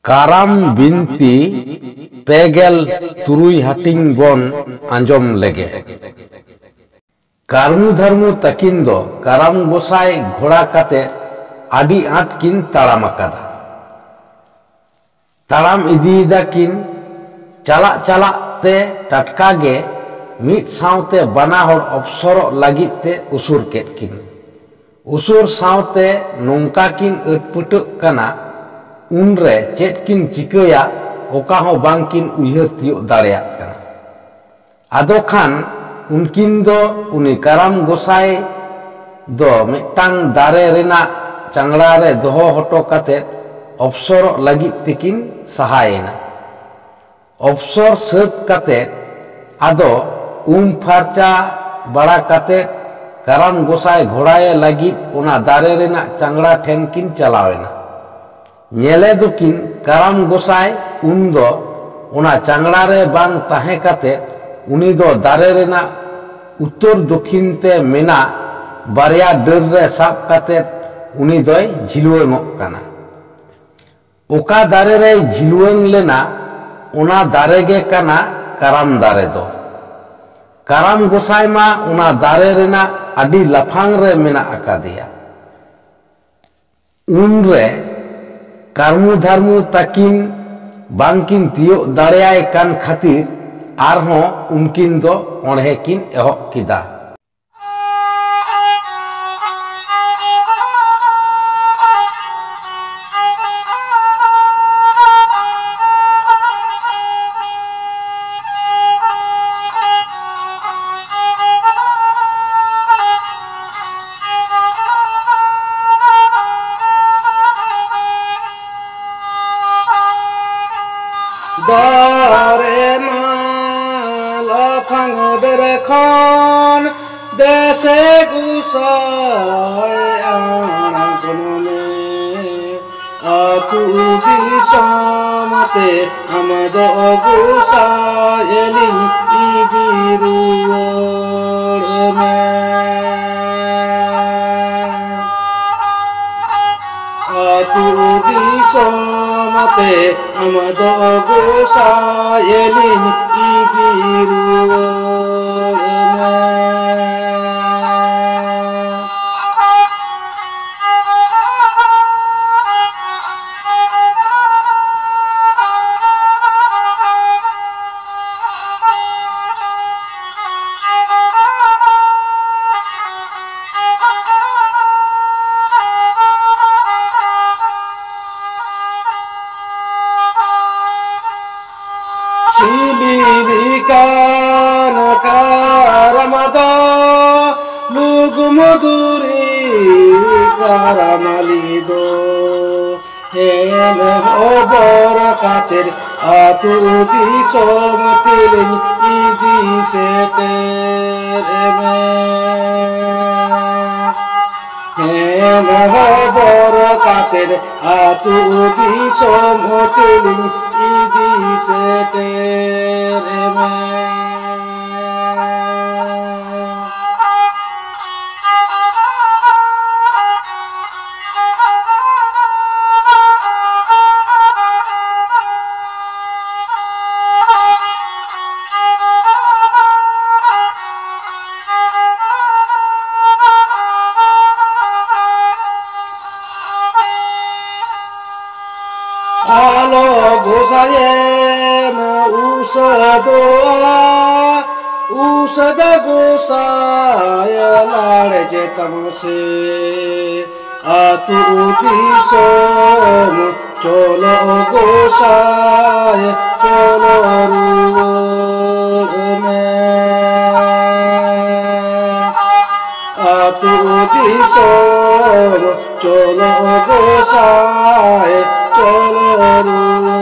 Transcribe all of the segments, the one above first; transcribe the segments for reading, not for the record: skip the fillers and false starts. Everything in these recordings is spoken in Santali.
কারাম বিনতি পেগেল তুরুই হাটিং বন আঞ্জম লেগে কারমু ধর্মু তাকিন দো কারাম গোসাই ঘোড়া কাতে আডি আট কিন তাড়াম আকাদা তাড়াম ইদিয়েদা কিন চালাক চালাক তে টাটকা গে মিদ সাউতে বানা হড় অবসর লাগিত তে উসুর কেট কিन उसूर सावते नोंका किन अटपटक काना उनरे चेत किन चिकाया ओका हो बांग किन उयहर तियो दाड़ेया काना आदो खान उनकिन दो उनी काराम गोसाई दो मिटांग दारे रेना चांगड़ा रे दोहो हटो काते अवसर लगी तिकिन सहायना अवसर सत काते आदो फारचा बड़ा काते काराम गोसाई घोड़ाए लगी उना दारे रेना चांगड़ा ठेन किन चलावेना नेले दो किन काराम गोसाई उन दो उना चांगड़ा रे बांग ताहे काते उनी दो दारे रेना उत्तर दक्षिण ते मेना बारिया डर रे साब काते उनी दोय झिलुवंगोग काना ओका दारे रे झिलुवंग लेना उना दारे गे काना काराम दारे दो काराम गोसाई मा उना दारे रेना आदि लाफांग रे मेना आकादिया उनरे कार्मु धर्मु ताकिन बांकिन तियो दाड़ेयाय कान खातिर आरहों उनकिन दो ओढ़े किन एहब किदा दारे लाफांग बेरेखन देशे गुसाय आंगने आतु दिसमते हमद गुसायली इगिरुर आतु दिसमते हमद गुसायली इगिरुर Silirikan karamada lugumuduri karamalido hen obor kater atu disomatilin idi setereme hen obor kater atu disomatilin idi setereme alo gosayem usada gosaya lare jetamse atu disom cholo gosaya cholo rume atu disom cholo gosaya cholo rume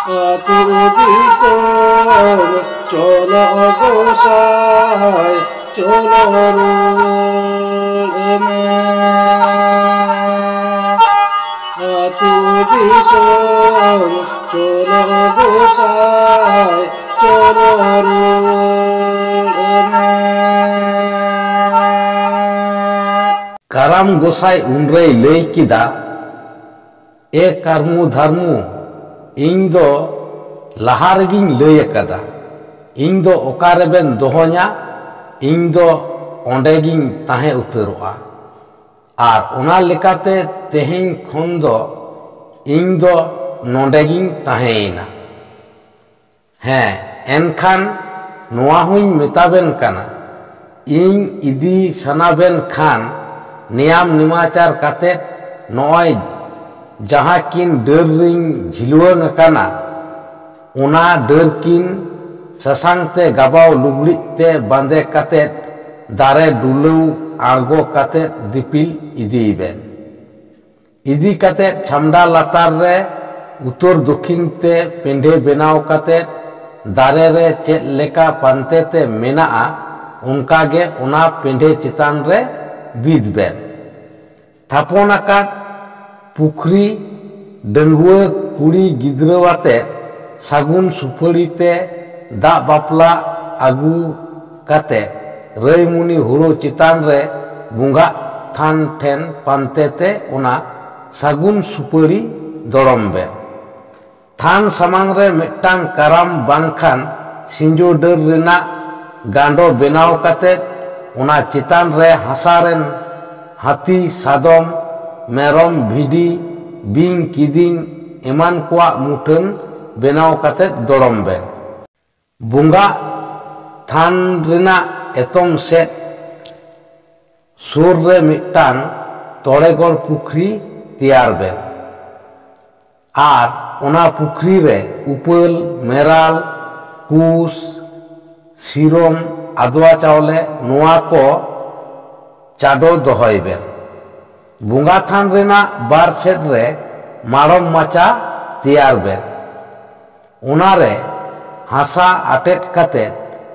atu disom cholo gosay cholo rume atu disom cholo gosay cholo rume ᱠᱟᱨᱟᱢ ᱜᱚᱸᱥᱟᱭ ᱩᱱᱨᱮᱭ ᱞᱟᱹᱭ ᱠᱮᱫᱟ, ᱮ ᱠᱟᱨᱢᱩ ᱫᱷᱟᱨᱢᱩ, ᱤᱧ ᱫᱚ ᱞᱟᱦᱟ ᱨᱮᱜᱤᱧ ᱞᱟᱹᱭ ᱟᱠᱟᱫᱟ, ᱤᱧ ᱫᱚ ᱚᱠᱟᱨᱮᱵᱮᱱ ᱫᱚᱦᱚᱧᱟ, ᱤᱧ ᱫᱚ ᱚᱸᱰᱮᱜᱤᱧ ᱛᱟᱦᱮᱸ ᱩᱛᱟᱹᱨᱚᱜᱼᱟ᱾ ᱟᱨ ᱚᱱᱟ ᱞᱮᱠᱟᱛᱮ ᱛᱮᱦᱮᱧ ᱠᱷᱚᱱ ᱫᱚ ᱤᱧ ᱫᱚ ᱱᱚᱰᱮᱜᱤᱧ ᱛᱟᱦᱮᱸᱭᱮᱱᱟ᱾ ᱦᱮᱸ, ᱮᱱᱠᱷᱟᱱ ᱱᱚᱣᱟ ᱦᱚᱧ ᱢᱮᱛᱟᱵᱮᱱ ᱠᱟᱱᱟ, ᱤᱧ ᱤᱫᱤ ᱥᱟᱱᱟᱵᱮᱱ ᱠᱷᱟᱱ ᱱᱮᱭᱟᱢ ᱱᱮᱢᱟᱪᱟᱨ ᱠᱟᱛᱮᱫ ᱱᱚᱜᱼᱚᱭ ᱡᱟᱦᱟᱸ ᱠᱤᱱ ᱰᱟᱹᱨ ᱨᱤᱧ ᱡᱷᱤᱞᱣᱟᱹᱝ ᱟᱠᱟᱱᱟ, ᱚᱱᱟ ᱰᱟᱹᱨ ᱠᱤᱱ ᱥᱟᱥᱟᱝ ᱛᱮ ᱜᱟᱵᱟᱣ ᱞᱩᱜᱽᱲᱤᱡ te bande katet dare dulu argo katet dipil idi ben. Idi katet chamda latar re utor dokhin te pendhe benaw katet dare re chet leka pante te menaa unka ge ona pendhe chitan re bid ben. Thapon akat pukri dengua kuri gidrawate sagun supari te da bapla agu kate rai muni huru chitan re bunga than ten pante te ona sagun supari dorom ben. Than samang re metang karam bangkhan sinjo der rena gando benaw kate ona chitan re hasaren hati sadom merom bhidi bing kiding eman kwa mutun benaw kate dorom ben. Bunga than rena etom set sur re mitang toregor pukri tiar ben. Ar ona pukri re upal meral kus sirom adwa chawle noa ko chado dohoy ben. Bunga than rena bar set re marom macha tiar ben. Ona re hasa atet katet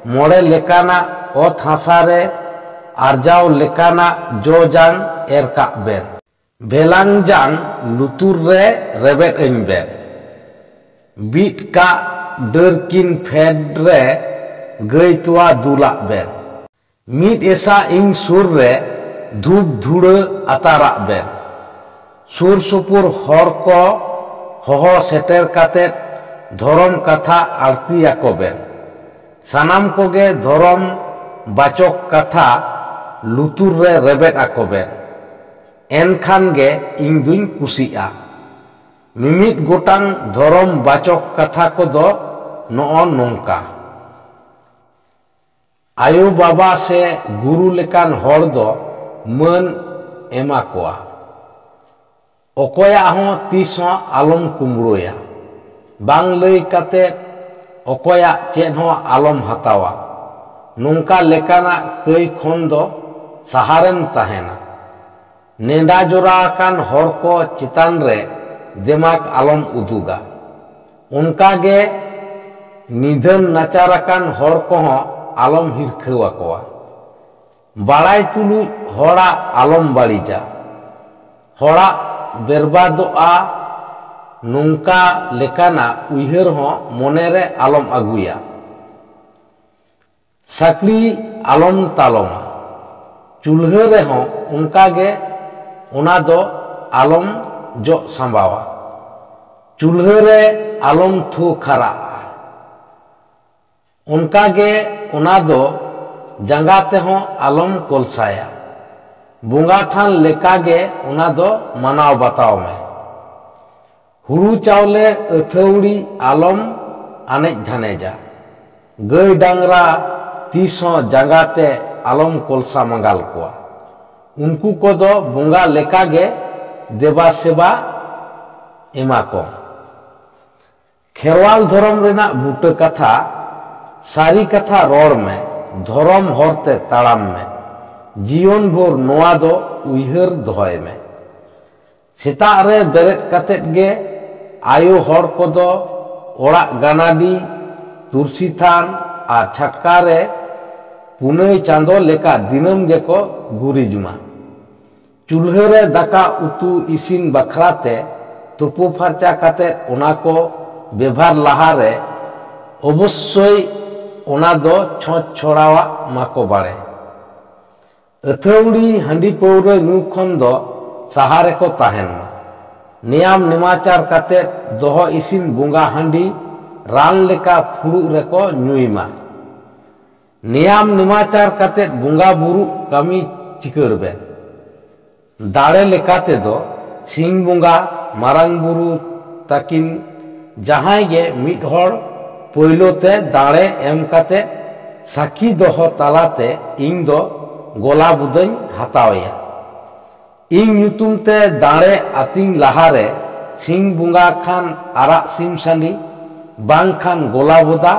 more lekana ot hasa re arjaw lekana jojang erkak ben. Belang jang lutur re rebet eng ben. Bit ka derkin fed re gay tua dulak ben. Mid esa ing sur re dhup dhura atarak ben. Sur supur hor ko hoho seter katet ধরম কথা আরতি আকবেন। সানাম কোগে ধরম বাচক কথা লুতুর রে রেবেট আকবেন। এনখান গে ইং দুই কুসিয়া। মিমিট গোটাং ধরম বাচক কথা কোদো নও নংকা। আয়ো বাবা সে গুরু লেকান হর দো মান এমা কোয়া। অকয়া হো তিস হো Alam কুমড়োয়া। Bang lay kate okoya chet ho alom hatawa. Nungka lekana kei khondo saharem tahena. Nenda jora akan hor ko chitan re demak alom uduga. Unka ge nidhan nacharakan hor ko ho alom hirkhawa kowa. Balai tulu hora alom balija. Hora berbadoa nungka lekana uihar ho monere alom aguya. Sakli alom taloma. Chulha re ho unka ge ona do alom jo sambawa. Chulha re alom thu khara. Unka ge ona do janga te ho alom kolsaya. Bunga than leka ge ona do manaw bataw me. Huru chawle athawdi alom anej dhaneja. Gay dangra tiso jangate alom kolsa mangal koa. Unku kodo bunga lekage deba seba emako. Kherwal dhorom rena buta katha sari katha ror me dhorom horte taram me. Jiyon bhor noa do uihar dohoy me. Setak re beret katet ge ayo hor kodo orak ganadi tursi than ar chhatkare punai chando leka dinam geko gurijma. Chulha re daka utu isin bakrate tupu pharcha kate ona ko bebhar lahare obossoy ona do chhoch chorawa mako bare. अथौड़ी हांडी पौरा ᱧᱩ ᱠᱷᱚᱱ ᱫᱚ ᱥᱟᱦᱟ ᱨᱮᱠᱚ ᱛᱟᱦᱮᱱ ᱢᱟ। नियम निमाचार काते दोहो इसिन बुंगा हांडी रान लेका फुड़ुग रेको ᱧᱩᱭ मा। नियम निमाचार काते बुंगा बुरु कमी चिकर बे। दाड़े लेकाते दो सिंह बुंगा मारांग बुरु ताकिन जहां गे मिट होड़ पोइलोते दाड़े एम काते साखी दोहो तालाते इंग दो गोला बुदन हतावया। इंग ᱧᱩᱛᱩᱢ ते दाड़े आतिंग लहारे सिंह बुंगा खान आरा सिम सांडी बांग खान गोला बोदा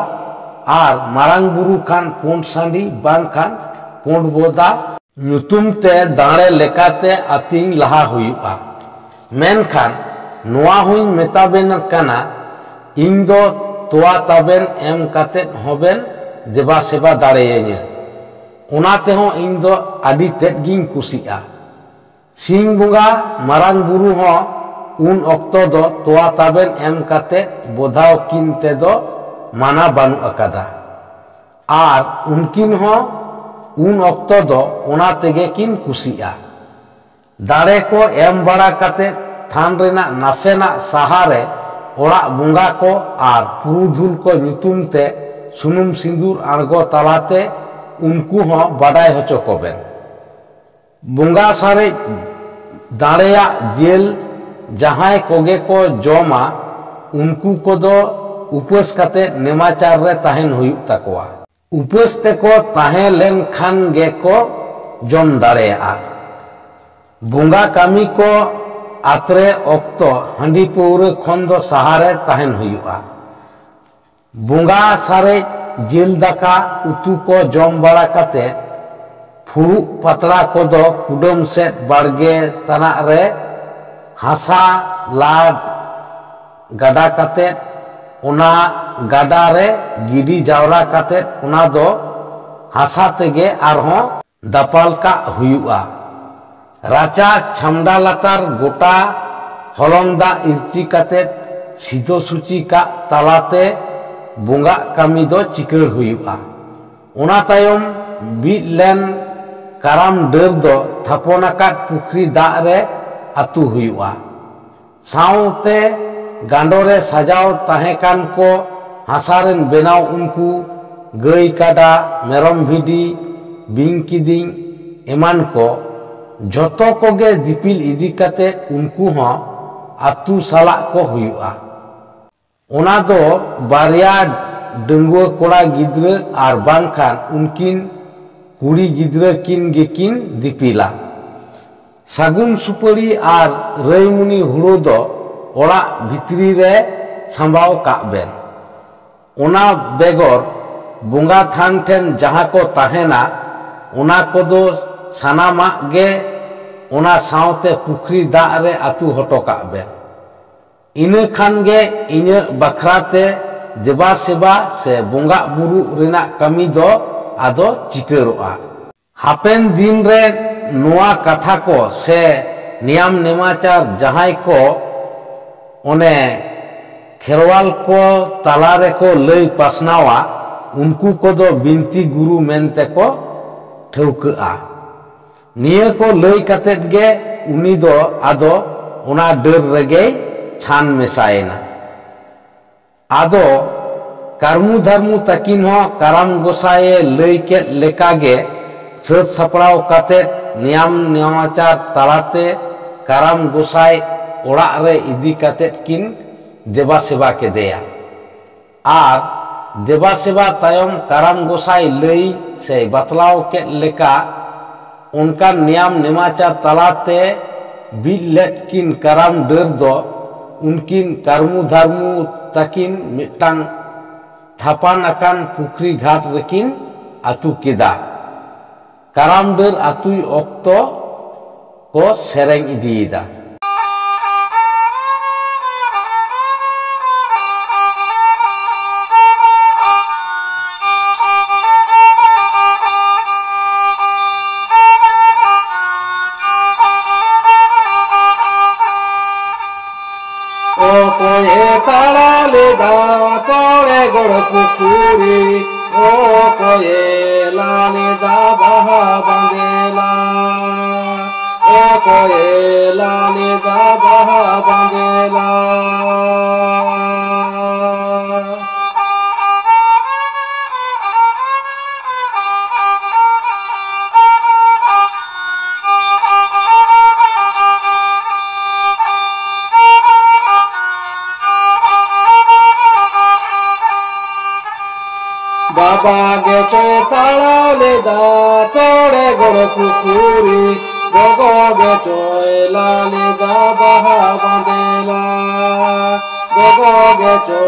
और मारांग बुरु खान पुंड सांडी बांग खान पुंड बोदा ᱧᱩᱛᱩᱢ ते दाड़े लेकाते आतिंग लहा हुयुआ। मेनखान नोआ हुई मेताबेन काना इंग दो तोआ ताबेन एम काते होबेन देबा सेबा दाड़ेयेᱧा। ओनाते हो इंग दो आदि तेद गिंग कुसिया। सिंह बुंगा मारांग बुरु हो उन अक्तो दो तोआ ताबेन एम काते बोधाव किनते दो माना बानु अकादा। आर उनकिन हो उन अक्तो दो ओना तेगे किन कुसिया। दाड़े को एम बड़ा काते थान रेना नासेना सहारे ओड़ा बुंगा को आर पुरुधुल को ᱧᱩᱛᱩᱢ ते सुनुम सिंदूर आड़गो तालाते उनको हो बाडाय होचो कोबेन। बुंगा सारे दाड़ेया जेल जहां कोगे को जोमा उनको को दो उपवास काते नेमाचार रे ताहेन हुयुग ताकोआ। उपवास ते को ताहे लेन खान गे को जम दाड़ेया। बुंगा कामी को आत्रे ओक्तो हांडी पौरे खन दो सहारे ताहेन हुयुआ। बुंगा सारे जेल दाका उतु को जम बड़ा काते फुरु पतला को दो कुडम सेट बाड़गे तना रे हासा लाड गाडा काते ओना गाडा रे गिडी जावरा काते ओना दो हासा तेगे आरहो दापाल का हुयुआ। राचा छामडा लातार गोटा हलंदा इरची काते सिदो सुची का तालाते बुंगा कामी दो चिकर हुयुआ। ओना तायम बीट लेन काराम डर दो थापोनाकाट पुखरी दाग रे आतु हुयुआ। साउते गांडोरे सजाव ताहेकान को हासारेन बेनाव उनको गई काडा मेरम भिडी बिंग किदिंग एमान को जतो कोगे दिपिल इदी काते उनको हो आतु साला को हुयुआ। ओना दो बारिया डंगुआ कोड़ा गिद्र आर बांखान उनकिन कुड़ी गिद्र किन गेकिन दिपिला। सागुन सुपारी आर रईमुनी हुड़ो दो ओड़ा भितरी रे संभाव काबेन। ओना बेगर बुंगा थान ठेन जहां को ताहेना ओना को दो सानामा गे ओना सावते पुखरी दाग रे आतु हटो काबेन। इने खान गे इने बखराते देवा सेवा से बुंगा बुरु रेना कमी दो आदो चिकरोआ। हापेन दिन रे नोआ कथा को से नियम नेमाचार जहां को ओने खेरवाल को तालारे को लई पासनावा उनको को दो बिनती गुरु मेनते को ठौकआ। निये को लई कातेत गे उनी दो आदो ओना डर रेगे छान मेसायना। आदो कारमु धर्मु तकिन हो काराम गोसाए लई के लेकागे सत सपड़ाव काते नियम नियमाचार तालाते काराम गोसाए ओड़ा रे इदी काते किन देवा सेवा के देया। आर देवा सेवा तायम काराम गोसाई लई से बतलाव के लेका उनका नियम नियमाचार तालाते बिल लेट किन काराम डर दो उनकिन कर्मु धर्मु तकिन मिटांग थापान अकान पुखरी घाट रेकिन आतु केदा। काराम डर आतु ओक्तो को सेरेंग इदीदा। ताला ले दा कोड़े गोड़ पुखुरी okoye lani da baha bandela okoye lani da baha bandela Baba geto talale da tore goro kukuri gogo geto lale da baha bandela gogo geto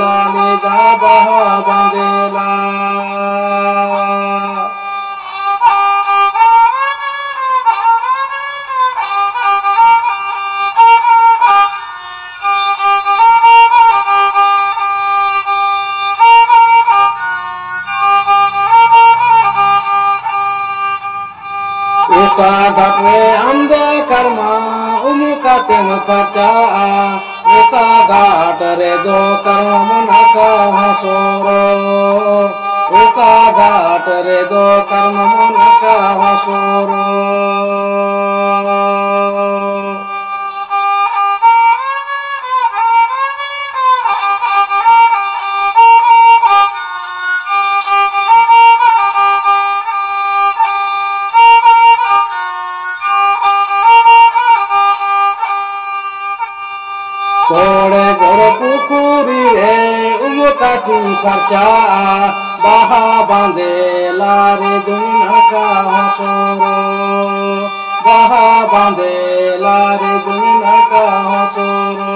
lale da baha bandela Uka gakwe amdo karma umuka temakacha uka gatare do karma manaka hasoro uka gatare do karma manaka hasoro Tore goro pukuri re umuka timakacha baha bandela re dunaka hasoro baha bandela re dunaka hasoro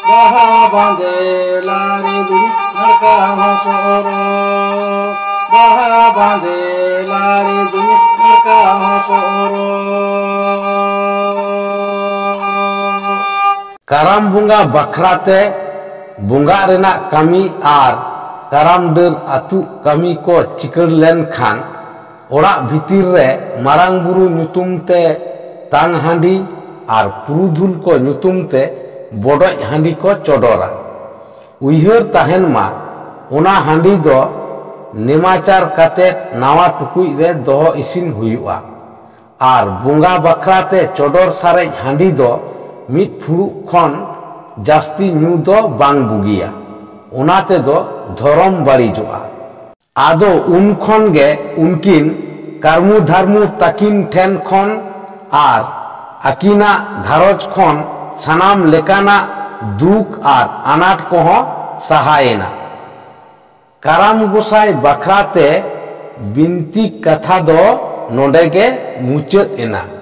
baha bandela re dunaka hasoro baha bandela re dunaka hasoro Karam bunga bakrate bunga rena kami ar karam der atu kami ko chikar len khan orak bhitir re marang buru nyutum te tang handi ar purudhul ko nyutum te bodoj handi ko chodora uihar tahen ma ona handi do nemachar kate nawa tukuj re doho isin huyuga ar bunga bakrate chodor sarej handi do mid phuruk khon jasti nyu do bang bugiya onate do dhorom barijoa ado un khon ge unkin karmu dharmu takin then khon ar akina gharoj khon sanam lekana duk ar anat koho sahayena karam gosai bakrate binti katha do nodege muchat ena।